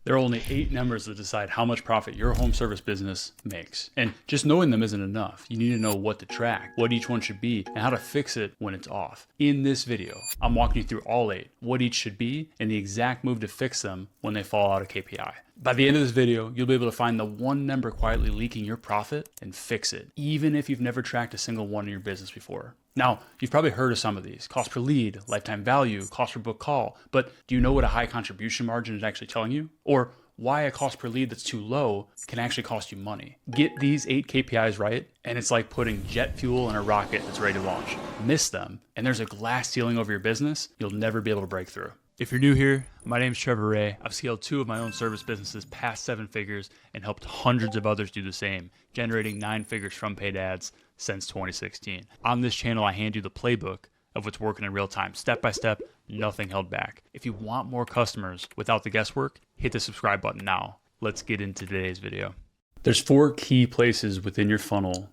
There are only 8 numbers that decide how much profit your home service business makes. And just knowing them isn't enough. You need to know what to track, what each one should be, and how to fix it when it's off. In this video, I'm walking you through all 8, what each should be, and the exact move to fix them when they fall out of KPI. By the end of this video, you'll be able to find the one number quietly leaking your profit and fix it, even if you've never tracked a single one in your business before. Now, you've probably heard of some of these: cost per lead, lifetime value, cost per book call, but do you know what a high contribution margin is actually telling you? Or why a cost per lead that's too low can actually cost you money? Get these 8 KPIs right, and it's like putting jet fuel in a rocket that's ready to launch. Miss them, and there's a glass ceiling over your business you'll never be able to break through. If you're new here, my name's Trevor Rea. I've scaled 2 of my own service businesses past 7 figures and helped hundreds of others do the same, generating 9 figures from paid ads since 2016. On this channel, I hand you the playbook of what's working in real time, step by step, nothing held back. If you want more customers without the guesswork, hit the subscribe button now. Let's get into today's video. There's 4 key places within your funnel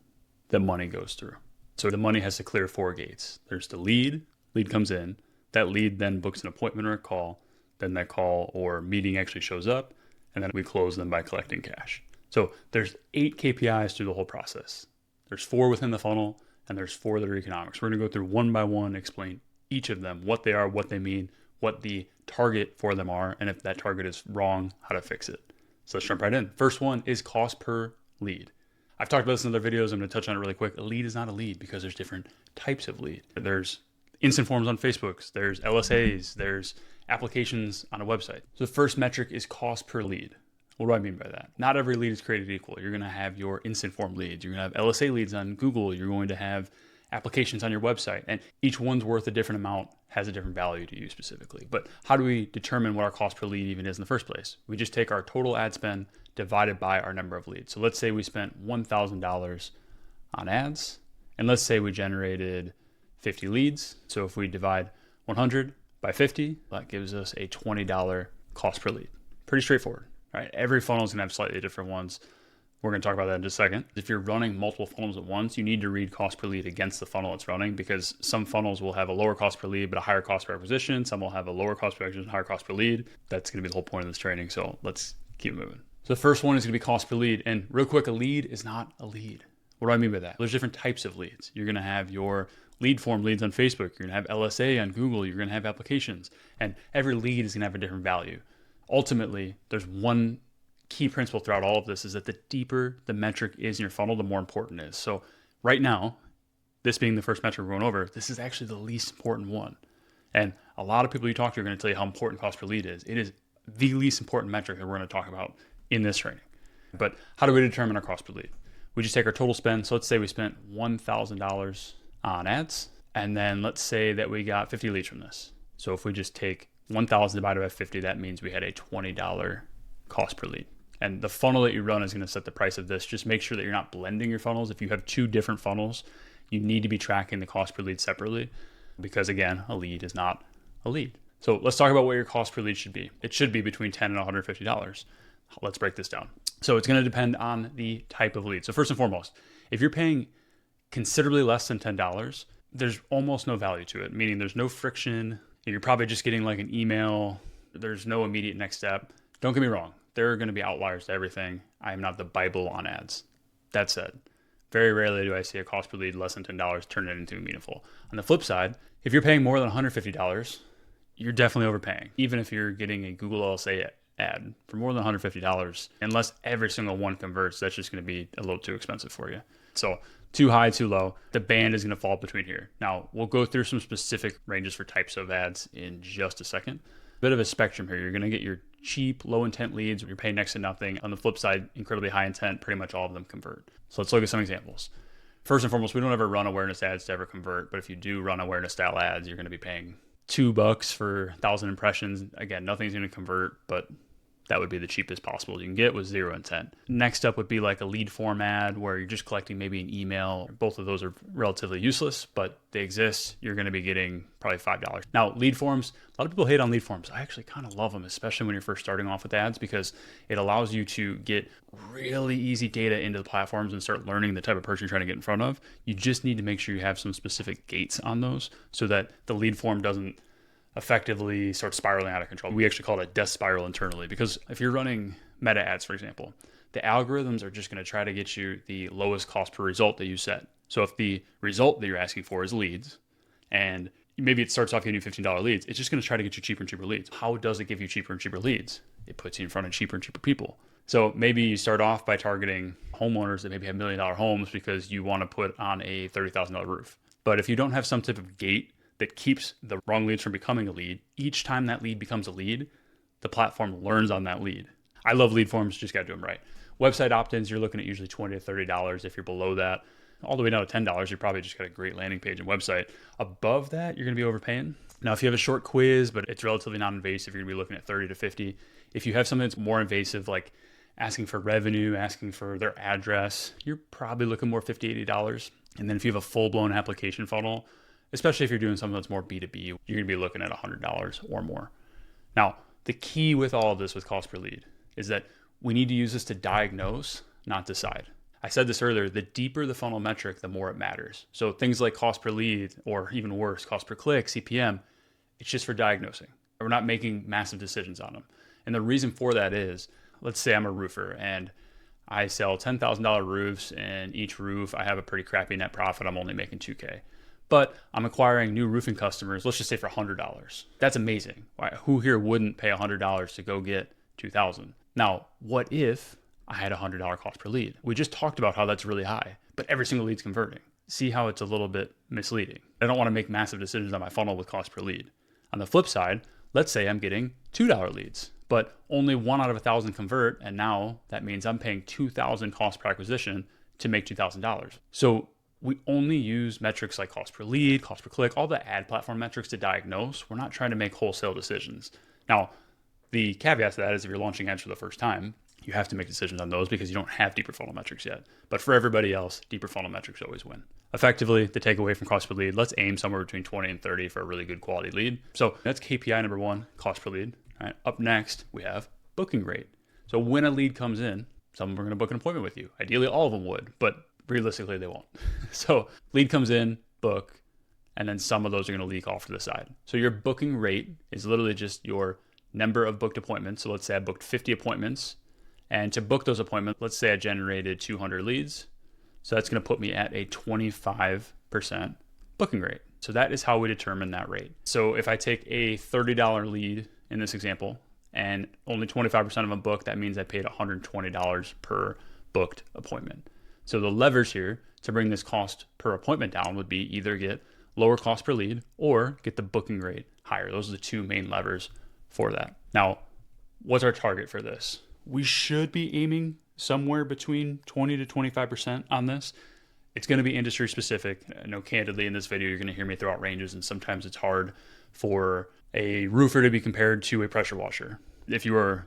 that money goes through. So the money has to clear 4 gates. There's the lead comes in. That lead then books an appointment or a call. Then that call or meeting actually shows up, and then we close them by collecting cash. So there's 8 KPIs through the whole process. There's 4 within the funnel, and there's 4 that are economics. We're gonna go through one by one, explain each of them, what they are, what they mean, what the target for them are, and if that target is wrong, how to fix it. So let's jump right in. First one is cost per lead. I've talked about this in other videos. I'm gonna touch on it really quick. A lead is not a lead because there's different types of lead. There's instant forms on Facebook, there's LSAs, there's applications on a website. So the first metric is cost per lead. What do I mean by that? Not every lead is created equal. You're gonna have your instant form leads, you're gonna have LSA leads on Google, you're going to have applications on your website, and each one's worth a different amount, has a different value to you specifically. But how do we determine what our cost per lead even is in the first place? We just take our total ad spend divided by our number of leads. So let's say we spent $1,000 on ads, and let's say we generated 50 leads. So if we divide 100 by 50, that gives us a $20 cost per lead. Pretty straightforward, right? Every funnel is gonna have slightly different ones. We're gonna talk about that in just a second. If you're running multiple funnels at once, you need to read cost per lead against the funnel it's running, because some funnels will have a lower cost per lead, but a higher cost per acquisition. Some will have a lower cost per acquisition, higher cost per lead. That's gonna be the whole point of this training. So let's keep moving. So the first one is gonna be cost per lead. And real quick, a lead is not a lead. What do I mean by that? There's different types of leads. You're gonna have your lead form leads on Facebook, you're gonna have LSA on Google, you're gonna have applications, and every lead is gonna have a different value. Ultimately, there's one key principle throughout all of this, is that the deeper the metric is in your funnel, the more important it is. So right now, this being the first metric we're going over, this is actually the least important one. And a lot of people you talk to are gonna tell you how important cost per lead is. It is the least important metric that we're gonna talk about in this training. But how do we determine our cost per lead? We just take our total spend. So let's say we spent $1,000 on ads, and then let's say that we got 50 leads from this. So if we just take 1,000 divided by 50, that means we had a $20 cost per lead. And the funnel that you run is gonna set the price of this. Just make sure that you're not blending your funnels. If you have 2 different funnels, you need to be tracking the cost per lead separately, because again, a lead is not a lead. So let's talk about what your cost per lead should be. It should be between $10 and $150. Let's break this down. So it's gonna depend on the type of lead. So first and foremost, if you're paying considerably less than $10, there's almost no value to it, meaning there's no friction. You're probably just getting like an email. There's no immediate next step. Don't get me wrong. There are going to be outliers to everything. I am not the Bible on ads. That said, very rarely do I see a cost per lead less than $10 turn it into meaningful. On the flip side, if you're paying more than $150, you're definitely overpaying. Even if you're getting a Google LSA ad for more than $150, unless every single one converts, that's just going to be a little too expensive for you. So too high, too low. The band is going to fall between here. Now, we'll go through some specific ranges for types of ads in just a second. Bit of a spectrum here. You're going to get your cheap, low intent leads where you're paying next to nothing. On the flip side, incredibly high intent, pretty much all of them convert. So let's look at some examples. First and foremost, we don't ever run awareness ads to ever convert, but if you do run awareness style ads, you're going to be paying $2 for 1,000 impressions. Again, nothing's going to convert, but that would be the cheapest possible you can get with 0 intent. Next up would be like a lead form ad where you're just collecting maybe an email. Both of those are relatively useless, but they exist. You're going to be getting probably $5. Now, lead forms, a lot of people hate on lead forms. I actually kind of love them, especially when you're first starting off with ads, because it allows you to get really easy data into the platforms and start learning the type of person you're trying to get in front of. You just need to make sure you have some specific gates on those so that the lead form doesn't effectively starts spiraling out of control. We actually call it a death spiral internally, because if you're running meta ads, for example, the algorithms are just going to try to get you the lowest cost per result that you set. So if the result that you're asking for is leads, and maybe it starts off giving you $15 leads, it's just going to try to get you cheaper and cheaper leads. How does it give you cheaper and cheaper leads? It puts you in front of cheaper and cheaper people. So maybe you start off by targeting homeowners that maybe have $1 million homes because you want to put on a $30,000 roof. But if you don't have some type of gate that keeps the wrong leads from becoming a lead, each time that lead becomes a lead, the platform learns on that lead. I love lead forms, just got to do them right. Website opt-ins, you're looking at usually $20 to $30. If you're below that, all the way down to $10, you probably just got a great landing page and website. Above that, you're going to be overpaying. Now, if you have a short quiz, but it's relatively non-invasive, you're going to be looking at $30 to $50. If you have something that's more invasive, like asking for revenue, asking for their address, you're probably looking more $50, $80. And then if you have a full-blown application funnel, especially if you're doing something that's more B2B, you're going to be looking at $100 or more. Now, the key with all of this with cost per lead is that we need to use this to diagnose, not decide. I said this earlier, the deeper the funnel metric, the more it matters. So things like cost per lead, or even worse, cost per click, CPM, it's just for diagnosing. We're not making massive decisions on them. And the reason for that is, let's say I'm a roofer and I sell $10,000 roofs, and each roof I have a pretty crappy net profit. I'm only making $2K. But I'm acquiring new roofing customers, let's just say for $100. That's amazing. Who here wouldn't pay $100 to go get $2,000? Now, what if I had a $100 cost per lead? We just talked about how that's really high, but every single lead's converting. See how it's a little bit misleading. I don't want to make massive decisions on my funnel with cost per lead. On the flip side, let's say I'm getting $2 leads, but only 1 out of 1,000 convert, and now that means I'm paying $2,000 cost per acquisition to make $2,000. So we only use metrics like cost per lead, cost per click, all the ad platform metrics to diagnose. We're not trying to make wholesale decisions. Now, the caveat to that is if you're launching ads for the first time, you have to make decisions on those because you don't have deeper funnel metrics yet. But for everybody else, deeper funnel metrics always win. Effectively, the takeaway from cost per lead, let's aim somewhere between 20 and 30 for a really good quality lead. So that's KPI number 1, cost per lead. All right. Up next, we have booking rate. So when a lead comes in, some of them are going to book an appointment with you. Ideally, all of them would, but realistically, they won't. So lead comes in, book, and then some of those are going to leak off to the side. So your booking rate is literally just your number of booked appointments. So let's say I booked 50 appointments, and to book those appointments, let's say I generated 200 leads. So that's going to put me at a 25% booking rate. So that is how we determine that rate. So if I take a $30 lead in this example and only 25% of them booked, that means I paid $120 per booked appointment. So the levers here to bring this cost per appointment down would be either get lower cost per lead or get the booking rate higher. Those are the two main levers for that. Now, what's our target for this? We should be aiming somewhere between 20 to 25% on this. It's going to be industry specific. I know candidly in this video, you're going to hear me throw out ranges, and sometimes it's hard for a roofer to be compared to a pressure washer. If you are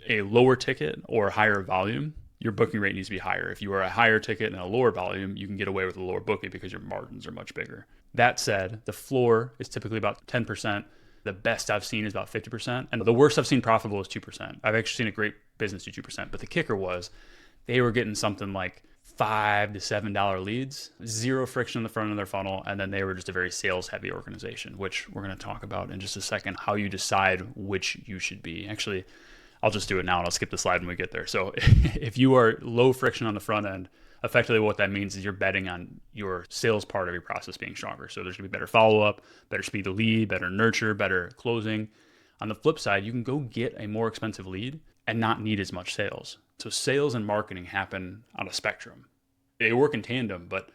a lower ticket or higher volume, your booking rate needs to be higher. If you are a higher ticket and a lower volume, you can get away with a lower booking because your margins are much bigger. That said, the floor is typically about 10%. The best I've seen is about 50%. And the worst I've seen profitable is 2%. I've actually seen a great business do 2%. But the kicker was they were getting something like $5 to $7 leads, zero friction in the front of their funnel. And then they were just a very sales heavy organization, which we're going to talk about in just a second, how you decide which you should be. Actually, I'll just do it now and I'll skip the slide when we get there. So if you are low friction on the front end, effectively what that means is you're betting on your sales part of your process being stronger. So there's going to be better follow-up, better speed to lead, better nurture, better closing. On the flip side, you can go get a more expensive lead and not need as much sales. So sales and marketing happen on a spectrum. They work in tandem, but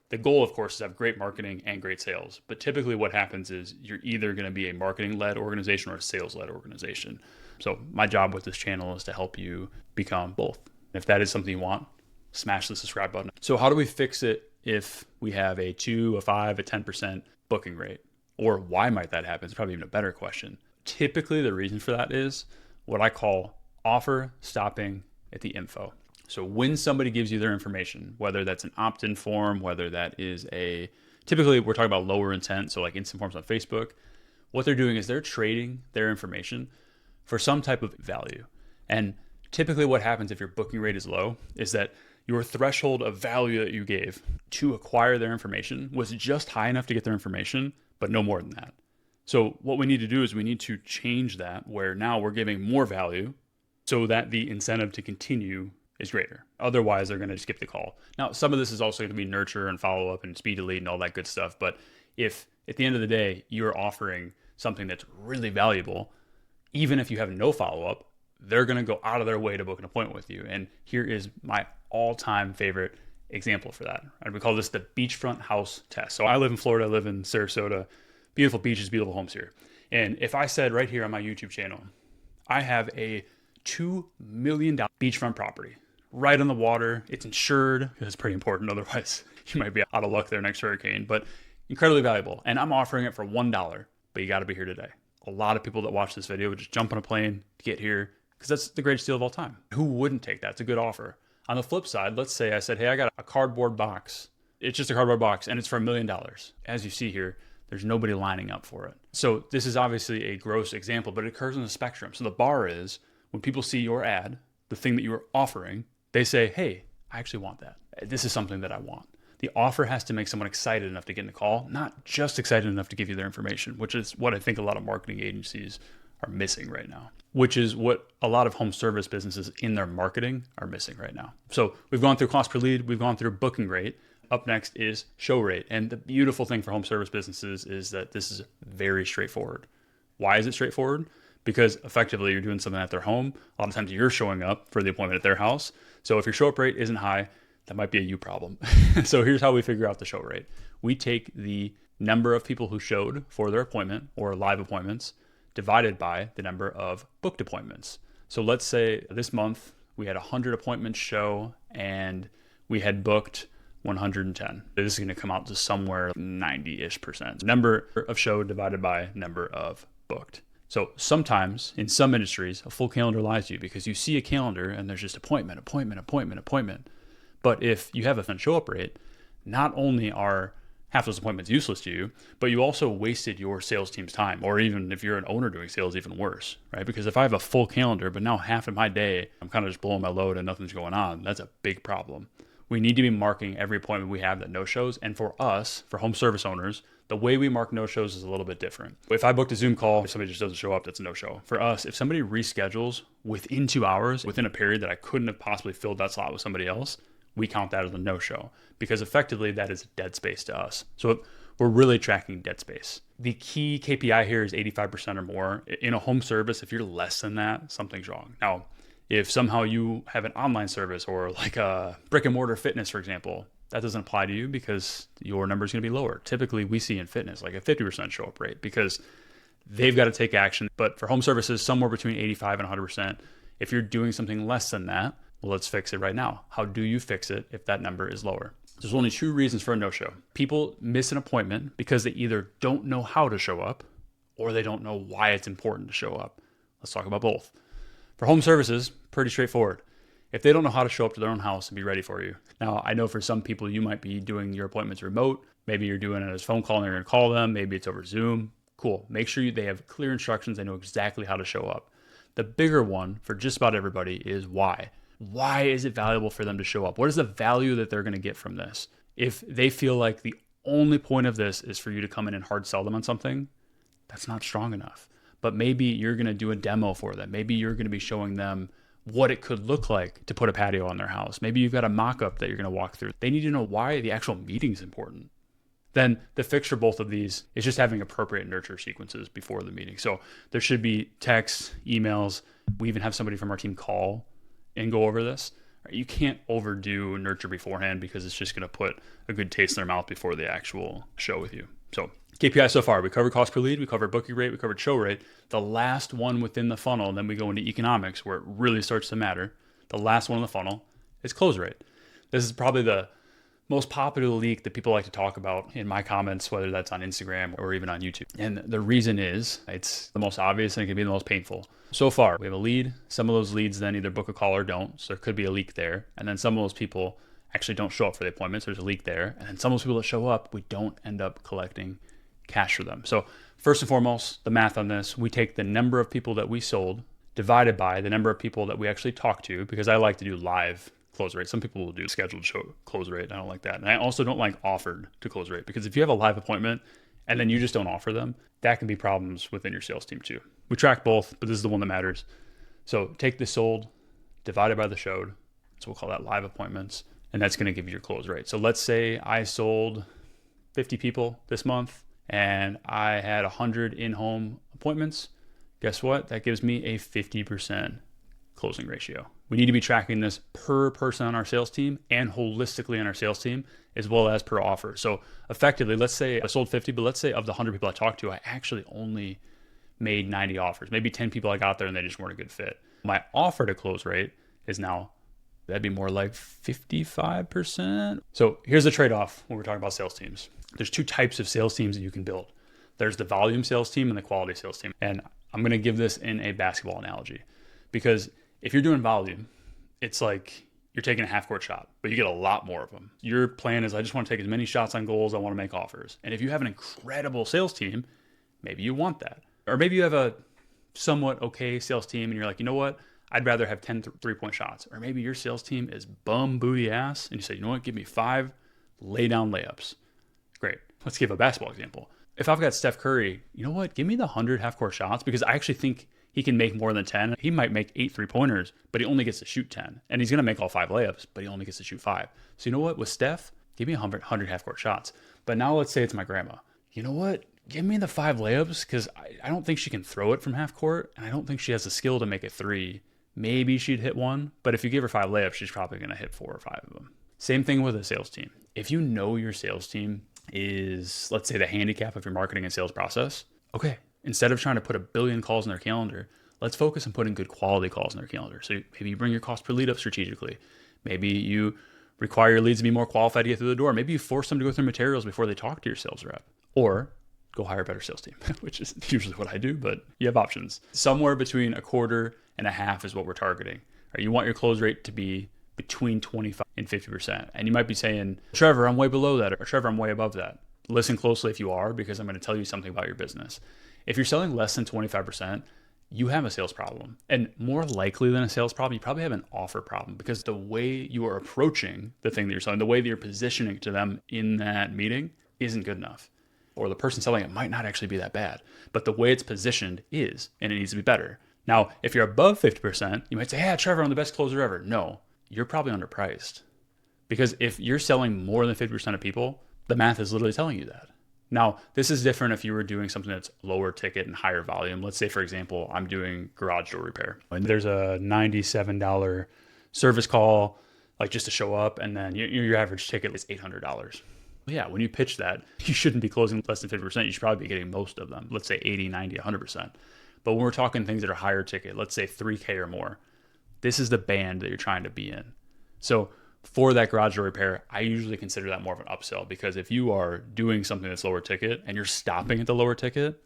the goal, of course, is to have great marketing and great sales. But typically what happens is you're either going to be a marketing-led organization or a sales-led organization. So my job with this channel is to help you become both. If that is something you want, smash the subscribe button. So how do we fix it if we have a 2, a 5, a 10% booking rate? Or why might that happen? It's probably even a better question. Typically, the reason for that is what I call offer stopping at the info. So when somebody gives you their information, whether that's an opt-in form, whether that is typically we're talking about lower intent, so like instant forms on Facebook, what they're doing is they're trading their information for some type of value. And typically what happens if your booking rate is low is that your threshold of value that you gave to acquire their information was just high enough to get their information, but no more than that. So what we need to do is we need to change that where now we're giving more value so that the incentive to continue is greater. Otherwise, they're going to skip the call. Now, some of this is also going to be nurture and follow up and speed to lead and all that good stuff. But if at the end of the day, you're offering something that's really valuable, even if you have no follow up, they're going to go out of their way to book an appointment with you. And here is my all-time favorite example for that. And we call this the beachfront house test. So I live in Florida, I live in Sarasota, beautiful beaches, beautiful homes here. And if I said right here on my YouTube channel, I have a $2 million beachfront property right on the water. It's insured because it's pretty important. Otherwise, you might be out of luck there next hurricane, but incredibly valuable. And I'm offering it for $1, but you got to be here today. A lot of people that watch this video would just jump on a plane to get here because that's the greatest deal of all time. Who wouldn't take that? It's a good offer. On the flip side, let's say I said, hey, I got a cardboard box. It's just a cardboard box and it's for $1 million. As you see here, there's nobody lining up for it. So this is obviously a gross example, but it occurs on the spectrum. So the bar is when people see your ad, the thing that you are offering, they say, hey, I actually want that. This is something that I want. The offer has to make someone excited enough to get in the call, not just excited enough to give you their information, which is what I think a lot of marketing agencies are missing right now, which is what a lot of home service businesses in their marketing are missing right now. So we've gone through cost per lead, we've gone through booking rate. Up next is show rate. And the beautiful thing for home service businesses is that this is very straightforward. Why is it straightforward? Because effectively you're doing something at their home. A lot of times you're showing up for the appointment at their house. So if your show up rate isn't high, that might be a you problem. So here's how we figure out the show rate. We take the number of people who showed for their appointment or live appointments divided by the number of booked appointments. So let's say this month we had 100 appointments show and we had booked 110. This is going to come out to somewhere 90-ish%. Number of show divided by number of booked. So sometimes in some industries, a full calendar lies to you because you see a calendar and there's just appointment. But if you have a show up rate, not only are half those appointments useless to you, but you also wasted your sales team's time. Or even if you're an owner doing sales, even worse, right? Because if I have a full calendar, but now half of my day, I'm kind of just blowing my load and nothing's going on, that's a big problem. We need to be marking every appointment we have that no-shows. And for us, for home service owners, the way we mark no-shows is a little bit different. If I booked a Zoom call, if somebody just doesn't show up, that's a no-show. For us, if somebody reschedules within 2 hours, within a period that I couldn't have possibly filled that slot with somebody else, we count that as a no-show because effectively that is dead space to us. So we're really tracking dead space. The key KPI here is 85% or more. In a home service, if you're less than that, something's wrong. Now, if somehow you have an online service or like a brick and mortar fitness, for example, that doesn't apply to you because your number is going to be lower. Typically, we see in fitness like a 50% show up rate because they've got to take action. But for home services, somewhere between 85 and 100%. If you're doing something less than that, well, let's fix it right now. How do you fix it if that number is lower? There's only 2 reasons for a no-show. People miss an appointment because they either don't know how to show up or they don't know why it's important to show up. Let's talk about both. For home services, pretty straightforward. If they don't know how to show up to their own house and be ready for you. Now, I know for some people, you might be doing your appointments remote. Maybe you're doing it as phone call and you're going to call them. Maybe it's over Zoom. Cool. Make sure they have clear instructions. They know exactly how to show up. The bigger one for just about everybody is why. Why is it valuable for them to show up? What is the value that they're going to get from this? If they feel like the only point of this is for you to come in and hard sell them on something, that's not strong enough. But maybe you're going to do a demo for them. Maybe you're going to be showing them what it could look like to put a patio on their house. Maybe you've got a mock-up that you're going to walk through. They need to know why the actual meeting is important. Then the fix for both of these is just having appropriate nurture sequences before the meeting. So there should be texts, emails. We even have somebody from our team call and go over this. You can't overdo nurture beforehand because it's just going to put a good taste in their mouth before the actual show with you. So KPI so far, we covered cost per lead, we covered booking rate, we covered show rate. The last one within the funnel, and then we go into economics where it really starts to matter. The last one in the funnel is close rate. This is probably the most popular leak that people like to talk about in my comments, whether that's on Instagram or even on YouTube. And the reason is it's the most obvious and it can be the most painful. So far, we have a lead. Some of those leads then either book a call or don't. So there could be a leak there. And then some of those people actually don't show up for the appointments. There's a leak there. And then some of those people that show up, we don't end up collecting cash for them. So first and foremost, the math on this, we take the number of people that we sold divided by the number of people that we actually talked to, because I like to do live close rate. Some people will do scheduled show close rate. I don't like that. And I also don't like offered to close rate, because if you have a live appointment and then you just don't offer them, that can be problems within your sales team too. We track both, but this is the one that matters. So take the sold divided by the showed. So we'll call that live appointments. And that's going to give you your close rate. So let's say I sold 50 people this month and I had 100 in-home appointments. Guess what? That gives me a 50% closing ratio. We need to be tracking this per person on our sales team and holistically on our sales team, as well as per offer. So effectively, let's say I sold 50, but let's say of the 100 people I talked to, I actually only made 90 offers. Maybe 10 people I got there and they just weren't a good fit. My offer to close rate is now, that'd be more like 55%. So here's the trade-off when we're talking about sales teams. There's two types of sales teams that you can build. There's the volume sales team and the quality sales team. And I'm going to give this in a basketball analogy, because if you're doing volume, it's like you're taking a half-court shot, but you get a lot more of them. Your plan is, I just want to take as many shots on goal as I want to make offers. And if you have an incredible sales team, maybe you want that. Or maybe you have a somewhat okay sales team and you're like, you know what? I'd rather have 10 3-point shots. Or maybe your sales team is bum booty ass and you say, you know what? Give me 5 lay down layups. Great. Let's give a basketball example. If I've got Steph Curry, you know what? Give me the 100 half-court shots, because I actually think he can make more than 10. He might make 8 3-pointers, but he only gets to shoot 10. And he's going to make all 5 layups, but he only gets to shoot 5. So you know what? With Steph, give me 100 half-court shots. But now let's say it's my grandma. You know what? Give me the 5 layups, because I don't think she can throw it from half court, and I don't think she has the skill to make it 3. Maybe she'd hit 1, but if you give her 5 layups, she's probably going to hit 4 or 5 of them. Same thing with a sales team. If you know your sales team is, let's say, the handicap of your marketing and sales process, okay, instead of trying to put a billion calls in their calendar, let's focus on putting good quality calls in their calendar. So maybe you bring your cost per lead up strategically. Maybe you require your leads to be more qualified to get through the door. Maybe you force them to go through materials before they talk to your sales rep. Or go hire a better sales team, which is usually what I do, but you have options. Somewhere between 1/4 is what we're targeting. Right? You want your close rate to be between 25 and 50%. And you might be saying, Trevor, I'm way below that, or Trevor, I'm way above that. Listen closely if you are, because I'm going to tell you something about your business. If you're selling less than 25%, you have a sales problem. And more likely than a sales problem, you probably have an offer problem, because the way you are approaching the thing that you're selling, the way that you're positioning it to them in that meeting isn't good enough. Or the person selling it might not actually be that bad, but the way it's positioned is, and it needs to be better. Now, if you're above 50%, you might say, hey, Trevor, I'm the best closer ever. No, you're probably underpriced. Because if you're selling more than 50% of people, the math is literally telling you that. Now, this is different if you were doing something that's lower ticket and higher volume. Let's say, for example, I'm doing garage door repair, and there's a $97 service call, like just to show up, and then your average ticket is $800. Yeah, when you pitch that, you shouldn't be closing less than 50%. You should probably be getting most of them. Let's say 80, 90, 100%. But when we're talking things that are higher ticket, let's say 3K or more, this is the band that you're trying to be in. So for that garage door repair, I usually consider that more of an upsell, because if you are doing something that's lower ticket and you're stopping at the lower ticket,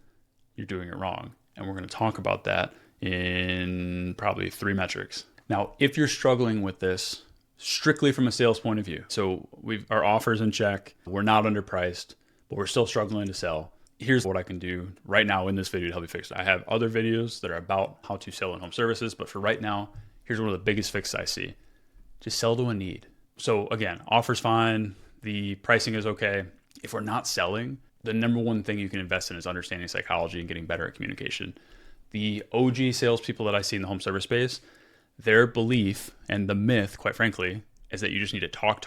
you're doing it wrong. And we're going to talk about that in probably 3 metrics. Now, if you're struggling with this, strictly from a sales point of view. So our offer's in check. We're not underpriced, but we're still struggling to sell. Here's what I can do right now in this video to help you fix it. I have other videos that are about how to sell in-home services, but for right now, here's one of the biggest fixes I see. Just sell to a need. So again, offer's fine. The pricing is okay. If we're not selling, the number one thing you can invest in is understanding psychology and getting better at communication. The OG salespeople that I see in the home service space, their belief and the myth, quite frankly, is that you just need to talk.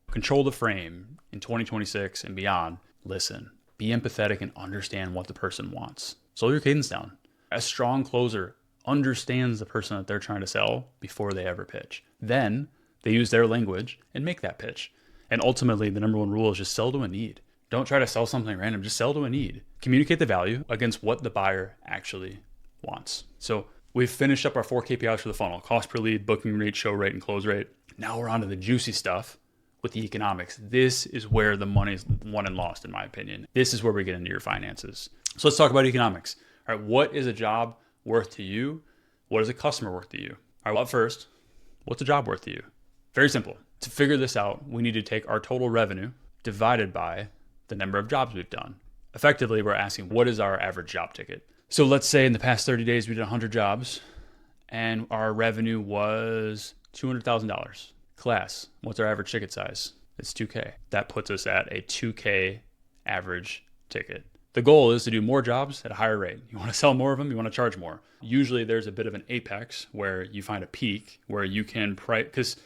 Control the frame in 2026 and beyond. Listen, be empathetic and understand what the person wants. Slow your cadence down. A strong closer understands the person that they're trying to sell before they ever pitch. Then they use their language and make that pitch. And ultimately, the number one rule is just sell to a need. Don't try to sell something random. Just sell to a need. Communicate the value against what the buyer actually wants. So we've finished up our 4 KPIs for the funnel: cost per lead, booking rate, show rate, and close rate. Now we're on to the juicy stuff with the economics. This is where the money's won and lost, in my opinion. This is where we get into your finances. So let's talk about economics. All right, what is a job worth to you? What is a customer worth to you? All right, well, first, what's a job worth to you? Very simple. To figure this out, we need to take our total revenue divided by the number of jobs we've done. Effectively, we're asking, what is our average job ticket? So let's say in the past 30 days, we did 100 jobs and our revenue was $200,000. Class, what's our average ticket size? It's $2K. That puts us at a $2K average ticket. The goal is to do more jobs at a higher rate. You want to sell more of them, you want to charge more. Usually there's a bit of an apex where you find a peak where you can price, because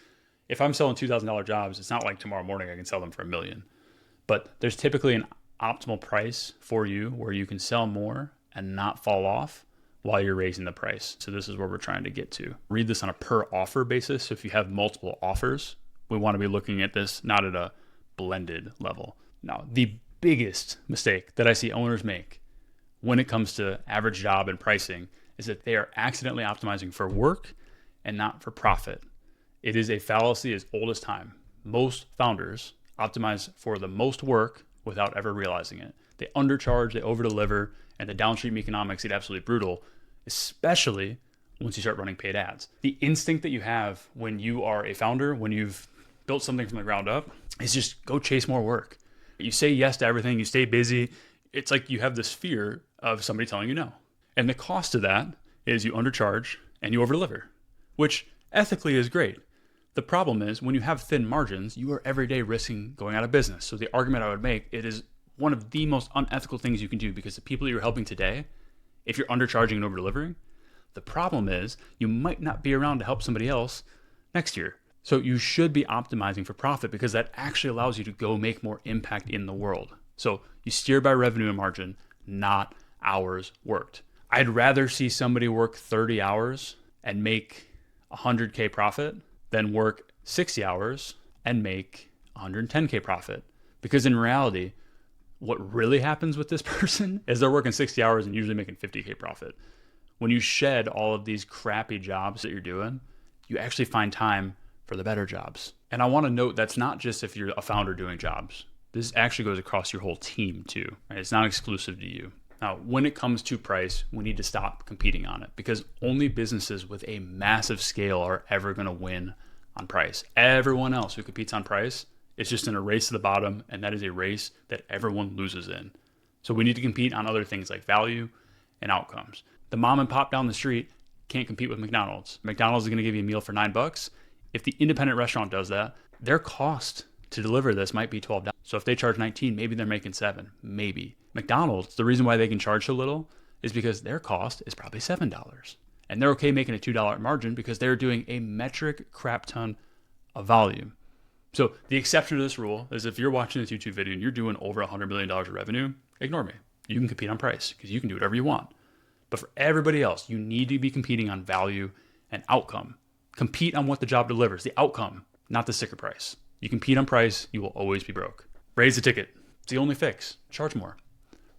if I'm selling $2,000 jobs, it's not like tomorrow morning I can sell them for $1 million. But there's typically an optimal price for you where you can sell more and not fall off while you're raising the price. So this is where we're trying to get to. Read this on a per offer basis. So if you have multiple offers, we want to be looking at this not at a blended level. Now, the biggest mistake that I see owners make when it comes to average job and pricing is that they are accidentally optimizing for work and not for profit. It is a fallacy as old as time. Most founders optimize for the most work without ever realizing it. They undercharge, they overdeliver, and the downstream economics get absolutely brutal, especially once you start running paid ads. The instinct that you have when you are a founder, when you've built something from the ground up, is just go chase more work. You say yes to everything, you stay busy. It's like you have this fear of somebody telling you no. And the cost of that is you undercharge and you overdeliver, which ethically is great. The problem is when you have thin margins, you are every day risking going out of business. So the argument I would make, it is one of the most unethical things you can do, because the people you're helping today, if you're undercharging and overdelivering, the problem is you might not be around to help somebody else next year. So you should be optimizing for profit, because that actually allows you to go make more impact in the world. So you steer by revenue and margin, not hours worked. I'd rather see somebody work 30 hours and make 100K profit than work 60 hours and make 110K profit. Because in reality, what really happens with this person is they're working 60 hours and usually making 50K profit. When you shed all of these crappy jobs that you're doing, you actually find time for the better jobs. And I want to note that's not just if you're a founder doing jobs. This actually goes across your whole team too, right? It's not exclusive to you. Now, when it comes to price, we need to stop competing on it, because only businesses with a massive scale are ever going to win on price. Everyone else who competes on price is just in a race to the bottom, and that is a race that everyone loses in. So we need to compete on other things like value and outcomes. The mom and pop down the street can't compete with McDonald's. McDonald's is going to give you a meal for $9. If the independent restaurant does that, their cost to deliver this might be $12. So if they charge $19, maybe they're making $7, maybe. McDonald's, the reason why they can charge so little is because their cost is probably $7. And they're okay making a $2 margin because they're doing a metric crap ton of volume. So the exception to this rule is if you're watching this YouTube video and you're doing over $100 million of revenue, ignore me. You can compete on price because you can do whatever you want. But for everybody else, you need to be competing on value and outcome. Compete on what the job delivers, the outcome, not the sticker price. You compete on price, you will always be broke. Raise the ticket. It's the only fix. Charge more.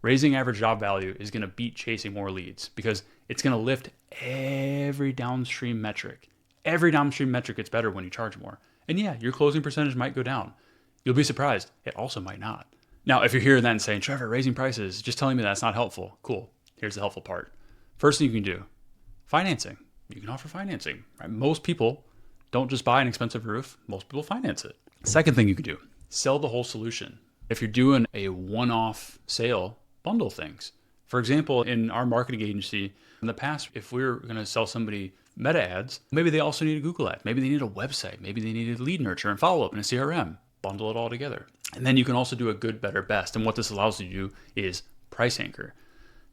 Raising average job value is going to beat chasing more leads, because it's going to lift every downstream metric. Every downstream metric gets better when you charge more. And yeah, your closing percentage might go down. You'll be surprised. It also might not. Now, if you're here then saying, Trevor, raising prices, just telling me that's not helpful. Cool. Here's the helpful part. First thing you can do, financing. You can offer financing. Right? Most people don't just buy an expensive roof. Most people finance it. Second thing you can do, sell the whole solution. If you're doing a one-off sale, bundle things. For example, in our marketing agency, in the past, if we were going to sell somebody meta ads, maybe they also need a Google ad. Maybe they need a website. Maybe they needed lead nurture and follow-up in a CRM. Bundle it all together. And then you can also do a good, better, best. And what this allows you to do is price anchor.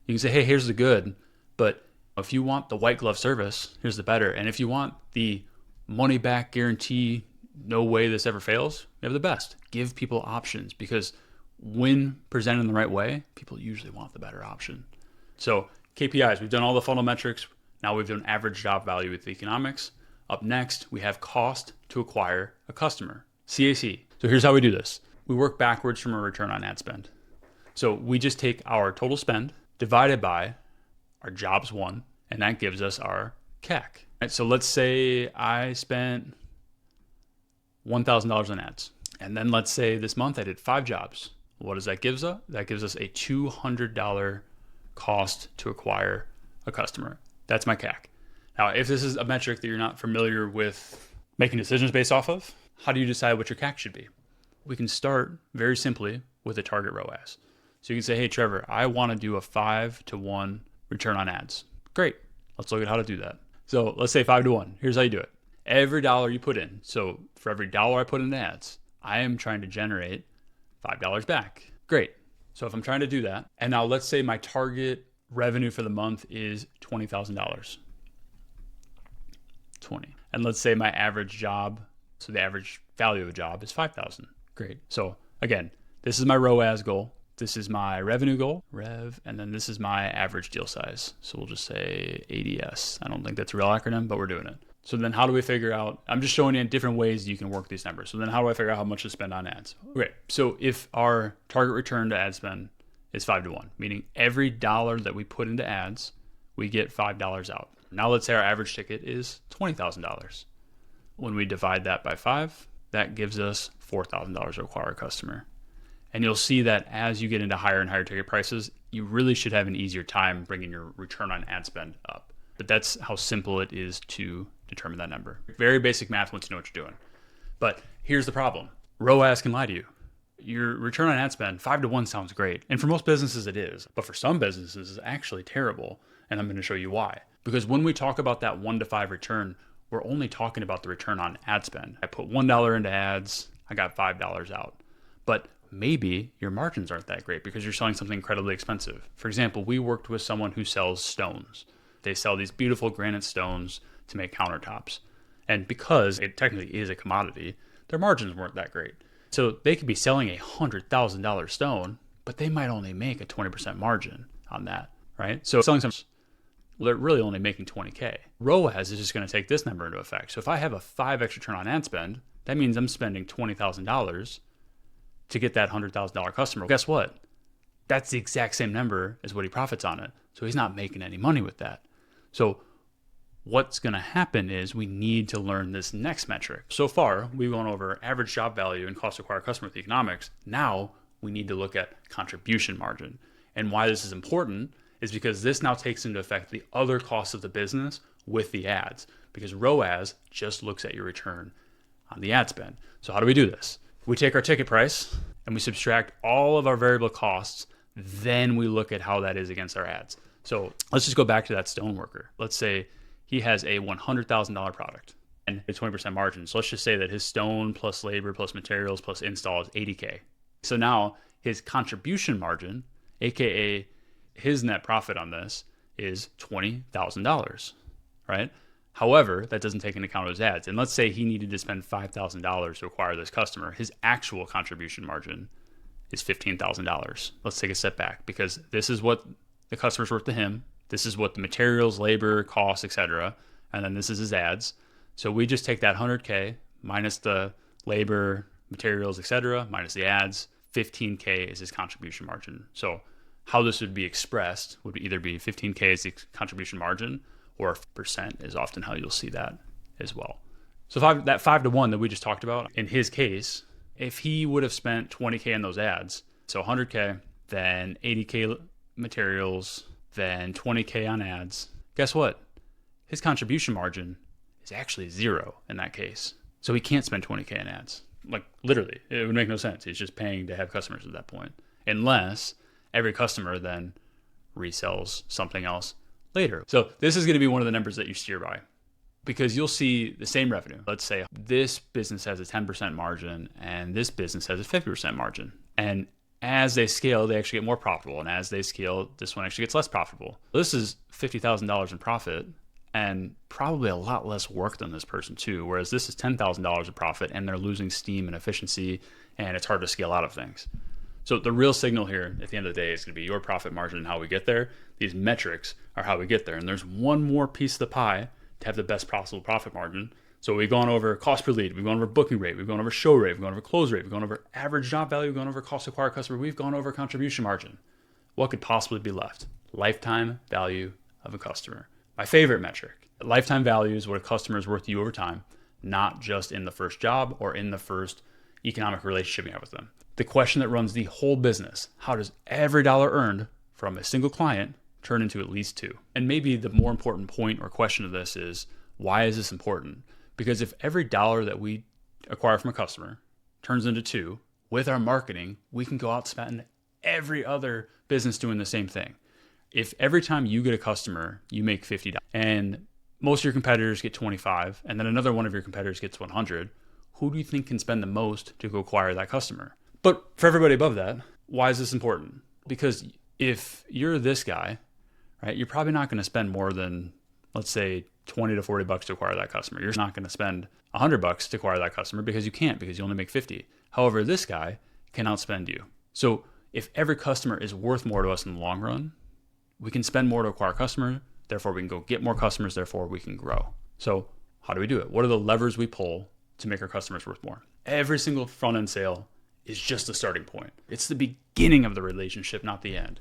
You can say, hey, here's the good, but if you want the white glove service, here's the better. And if you want the money back guarantee, no way this ever fails, you have the best. Give people options, because when presented in the right way, people usually want the better option. So KPIs, we've done all the funnel metrics. Now we've done average job value with the economics. Up next, we have cost to acquire a customer, CAC. So here's how we do this. We work backwards from a return on ad spend. So we just take our total spend divided by our jobs won, and that gives us our CAC. Right, so let's say I spent $1,000 on ads. And then let's say this month I did 5 jobs. What does that give us? That gives us a $200 cost to acquire a customer. That's my CAC. Now, if this is a metric that you're not familiar with making decisions based off of, how do you decide what your CAC should be? We can start very simply with a target ROAS. So you can say, hey, Trevor, I want to do a 5-to-1 return on ads. Great. Let's look at how to do that. So let's say 5-to-1. Here's how you do it. Every dollar you put in. So for every dollar I put in ads, I am trying to generate $5 back. Great. So if I'm trying to do that, and now let's say my target revenue for the month is $20,000. 20. And let's say my average job, so the average value of a job is 5,000. Great. So again, this is my ROAS goal. This is my revenue goal, and then this is my average deal size. So we'll just say ADS. I don't think that's a real acronym, but we're doing it. So then how do we figure out, I'm just showing you different ways you can work these numbers. So then how do I figure out how much to spend on ads? Okay, so if our target return to ad spend is 5-to-1, meaning every dollar that we put into ads, we get $5 out. Now let's say our average ticket is $20,000. When we divide that by 5, that gives us $4,000 to acquire a customer. And you'll see that as you get into higher and higher ticket prices, you really should have an easier time bringing your return on ad spend up. But that's how simple it is to determine that number. Very basic math once you know what you're doing. But here's the problem. ROAS can lie to you. Your return on ad spend, 5-to-1 sounds great. And for most businesses it is. But for some businesses it's actually terrible. And I'm going to show you why. Because when we talk about that 1-to-5 return, we're only talking about the return on ad spend. I put $1 into ads, I got $5 out. But maybe your margins aren't that great because you're selling something incredibly expensive. For example, we worked with someone who sells stones. They sell these beautiful granite stones to make countertops. And because it technically is a commodity, their margins weren't that great. So they could be selling a $100,000 stone, but they might only make a 20% margin on that, right? So selling some, well, they're really only making 20K. ROAS is just going to take this number into effect. So if I have a 5x return on ad spend, that means I'm spending $20,000 to get that $100,000 customer. Guess what? That's the exact same number as what he profits on it. So he's not making any money with that. So what's going to happen is we need to learn this next metric. So far, we've gone over average job value and cost to acquire customer with economics. Now we need to look at contribution margin. And why this is important is because this now takes into effect the other costs of the business with the ads, because ROAS just looks at your return on the ad spend. So how do we do this? We take our ticket price and we subtract all of our variable costs. Then we look at how that is against our ads. So let's just go back to that stone worker. Let's say he has a $100,000 product and a 20% margin. So let's just say that his stone plus labor plus materials plus install is 80K. So now his contribution margin, AKA his net profit on this, is $20,000, right? However, that doesn't take into account his ads. And let's say he needed to spend $5,000 to acquire this customer. His actual contribution margin is $15,000. Let's take a step back because this is what the customer's worth to him. This is what the materials, labor, costs, etc. And then this is his ads. So we just take that 100K minus the labor, materials, etc., minus the ads. 15K is his contribution margin. So how this would be expressed would either be 15K is the contribution margin, or percent is often how you'll see that as well. So that 5-to-1 that we just talked about, in his case, if he would have spent 20K on those ads, so 100K, then 80K materials, then 20K on ads, guess what? His contribution margin is actually 0 in that case. So he can't spend 20K on ads. Like literally, it would make no sense. He's just paying to have customers at that point. Unless every customer then resells something else later. So this is going to be one of the numbers that you steer by, because you'll see the same revenue. Let's say this business has a 10% margin and this business has a 50% margin. And as they scale, they actually get more profitable. And as they scale, this one actually gets less profitable. This is $50,000 in profit and probably a lot less work than this person too. Whereas this is $10,000 of profit and they're losing steam and efficiency and it's hard to scale out of things. So the real signal here at the end of the day is going to be your profit margin and how we get there. These metrics are how we get there. And there's one more piece of the pie to have the best possible profit margin. So we've gone over cost per lead, we've gone over booking rate, we've gone over show rate, we've gone over close rate, we've gone over average job value, we've gone over cost to acquire customer, we've gone over contribution margin. What could possibly be left? Lifetime value of a customer. My favorite metric. Lifetime value is what a customer is worth to you over time, not just in the first job or in the first economic relationship you have with them. The question that runs the whole business: how does every dollar earned from a single client turn into at least 2? And maybe the more important point or question of this is, why is this important? Because if every dollar that we acquire from a customer turns into 2, with our marketing, we can go out and spend every other business doing the same thing. If every time you get a customer, you make $50 and most of your competitors get 25, and then another one of your competitors gets 100, who do you think can spend the most to go acquire that customer? But for everybody above that, Why is this important? Because if you're this guy, right, you're probably not going to spend more than, let's say, 20 to 40 bucks to acquire that customer. You're not going to spend $100 to acquire that customer because you can't, because you only make 50. However, this guy can outspend you. So if every customer is worth more to us in the long run, we can spend more to acquire a customer. Therefore, we can go get more customers. Therefore, we can grow. So how do we do it? What are the levers we pull to make our customers worth more? Every single front end sale is just the starting point. It's the beginning of the relationship, not the end.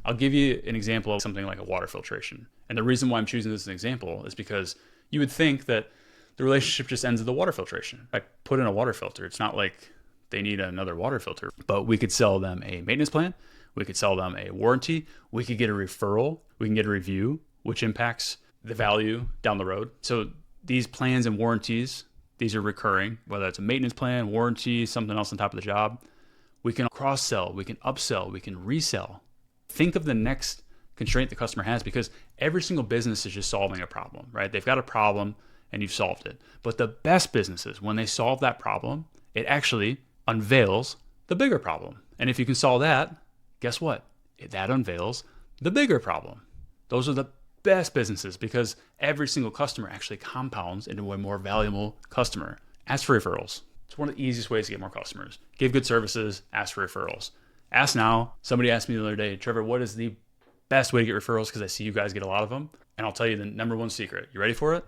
I'll give you an example of something like a water filtration. And the reason why I'm choosing this as an example is because you would think that the relationship just ends at the water filtration. I put in a water filter. It's not like they need another water filter, but we could sell them a maintenance plan. We could sell them a warranty. We could get a referral. We can get a review, which impacts the value down the road. So these plans and warranties, these are recurring, whether it's a maintenance plan, warranty, something else on top of the job. We can cross-sell, we can upsell, we can resell. Think of the next constraint the customer has, because every single business is just solving a problem, right? They've got a problem and you've solved it. But the best businesses, when they solve that problem, it actually unveils the bigger problem. And if you can solve that, guess what? That unveils the bigger problem. Those are the best businesses because every single customer actually compounds into a more valuable customer. Ask for referrals. It's one of the easiest ways to get more customers. Give good services, ask for referrals. Ask now. Somebody asked me the other day, Trevor, what is the best way to get referrals? Because I see you guys get a lot of them. And I'll tell you the number one secret. You ready for it?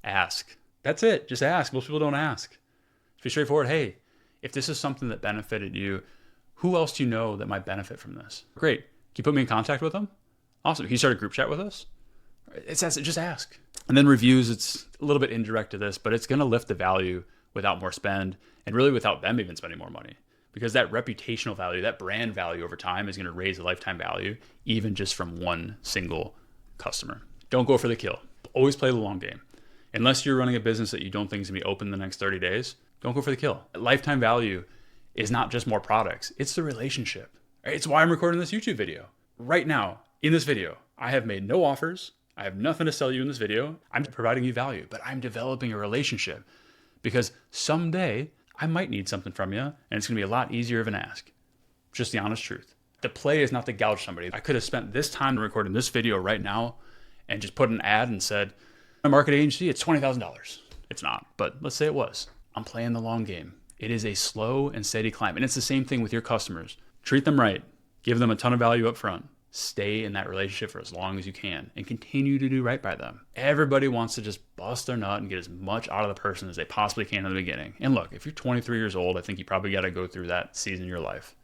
Ask. That's it. Just ask. Most people don't ask. Just be straightforward. Hey, if this is something that benefited you, who else do you know that might benefit from this? Great. Can you put me in contact with them? Awesome. Can you start a group chat with us? Just ask. And then reviews, it's a little bit indirect to this, but it's going to lift the value without more spend and really without them even spending more money. Because that reputational value, that brand value over time is going to raise the lifetime value, even just from one single customer. Don't go for the kill. Always play the long game. Unless you're running a business that you don't think is going to be open in the next 30 days, don't go for the kill. Lifetime value is not just more products. It's the relationship. It's why I'm recording this YouTube video. Right now, in this video, I have made no offers. I have nothing to sell you in this video. I'm providing you value, but I'm developing a relationship because someday I might need something from you and it's going to be a lot easier of an ask. Just the honest truth. The play is not to gouge somebody. I could have spent this time recording this video right now and just put an ad and said, my market agency, it's $20,000. It's not, but let's say it was. I'm playing the long game. It is a slow and steady climb. And it's the same thing with your customers. Treat them right. Give them a ton of value up front. Stay in that relationship for as long as you can and continue to do right by them. Everybody wants to just bust their nut and get as much out of the person as they possibly can in the beginning. And look, if you're 23 years old, I think you probably got to go through that season in your life.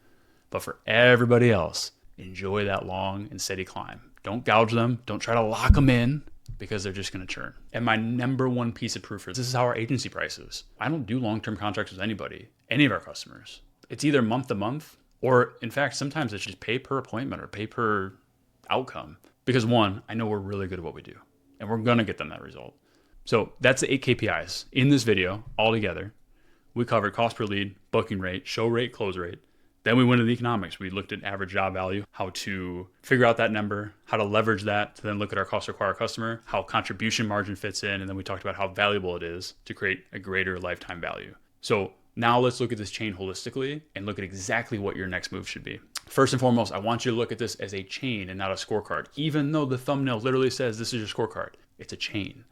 But for everybody else, enjoy that long and steady climb. Don't gouge them. Don't try to lock them in because they're just going to churn. And my number one piece of proof is this is how our agency prices. I don't do long-term contracts with anybody, any of our customers. It's either month to month, or in fact, sometimes it's just pay per appointment or pay per outcome. Because one, I know we're really good at what we do and we're going to get them that result. So that's the 8 KPIs. In this video, all together, we covered cost per lead, booking rate, show rate, close rate. Then we went into the economics. We looked at average job value, how to figure out that number, how to leverage that to then look at our cost to acquire customer, how contribution margin fits in. And then we talked about how valuable it is to create a greater lifetime value. So now let's look at this chain holistically and look at exactly what your next move should be. First and foremost, I want you to look at this as a chain and not a scorecard. Even though the thumbnail literally says this is your scorecard, it's a chain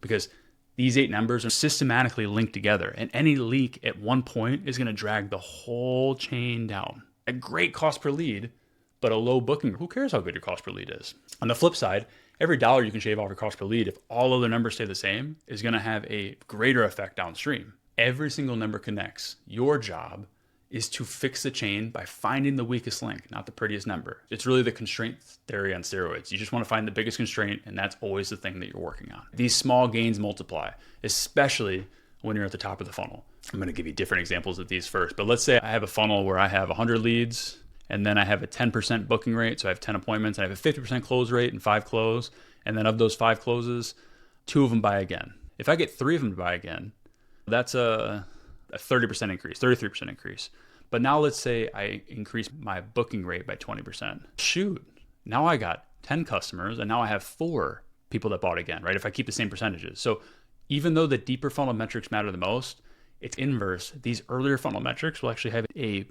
because these 8 numbers are systematically linked together and any leak at one point is going to drag the whole chain down. A great cost per lead, but a low booking. Who cares how good your cost per lead is? On the flip side, every dollar you can shave off your cost per lead, if all other numbers stay the same, is going to have a greater effect downstream. Every single number connects. Your job is to fix the chain by finding the weakest link, not the prettiest number. It's really the constraint theory on steroids. You just want to find the biggest constraint, and that's always the thing that you're working on. These small gains multiply, especially when you're at the top of the funnel. I'm going to give you different examples of these first, but let's say I have a funnel where I have 100 leads, and then I have a 10% booking rate, so I have 10 appointments, and I have a 50% close rate and 5 close, and then of those 5 closes, 2 of them buy again. If I get 3 of them to buy again, that's a 30% increase, 33% increase. But now let's say I increase my booking rate by 20%. Shoot, now I got 10 customers and now I have 4 people that bought again, right? If I keep the same percentages. So even though the deeper funnel metrics matter the most, it's inverse. These earlier funnel metrics will actually have a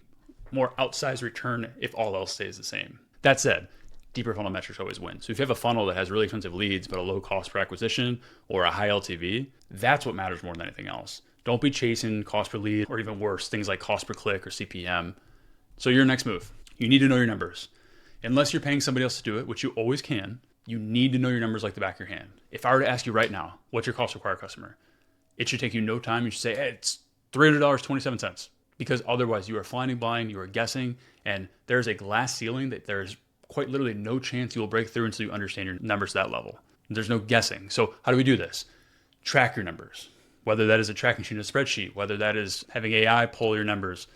more outsized return if all else stays the same. That said, deeper funnel metrics always win. So if you have a funnel that has really expensive leads, but a low cost per acquisition or a high LTV, that's what matters more than anything else. Don't be chasing cost per lead, or even worse, things like cost per click or CPM. So your next move, you need to know your numbers. Unless you're paying somebody else to do it, which you always can, you need to know your numbers like the back of your hand. If I were to ask you right now, what's your cost to acquire a customer? It should take you no time. You should say, hey, it's $300.27, because otherwise you are flying blind, you are guessing, and there's a glass ceiling that there's quite literally no chance you will break through until you understand your numbers to that level. There's no guessing. So how do we do this? Track your numbers. Whether that is a tracking sheet in a spreadsheet, whether that is having AI pull your numbers,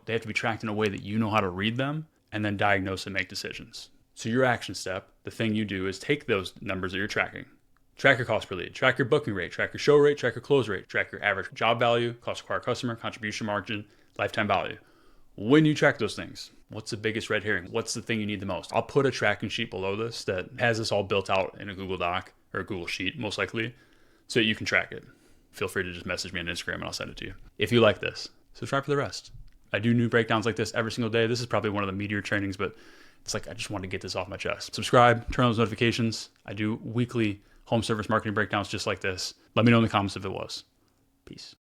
they have to be tracked in a way that you know how to read them and then diagnose and make decisions. So your action step, the thing you do is take those numbers that you're tracking, track your cost per lead, track your booking rate, track your show rate, track your close rate, track your average job value, cost to acquire customer, contribution margin, lifetime value. When you track those things, what's the biggest red herring? What's the thing you need the most? I'll put a tracking sheet below this that has this all built out in a Google Doc or a Google Sheet, most likely, so that you can track it. Feel free to just message me on Instagram and I'll send it to you. If you like this, subscribe for the rest. I do new breakdowns like this every single day. This is probably one of the meatier trainings, but it's like I just wanted to get this off my chest. Subscribe, turn on those notifications. I do weekly home service marketing breakdowns just like this. Let me know in the comments if it was. Peace.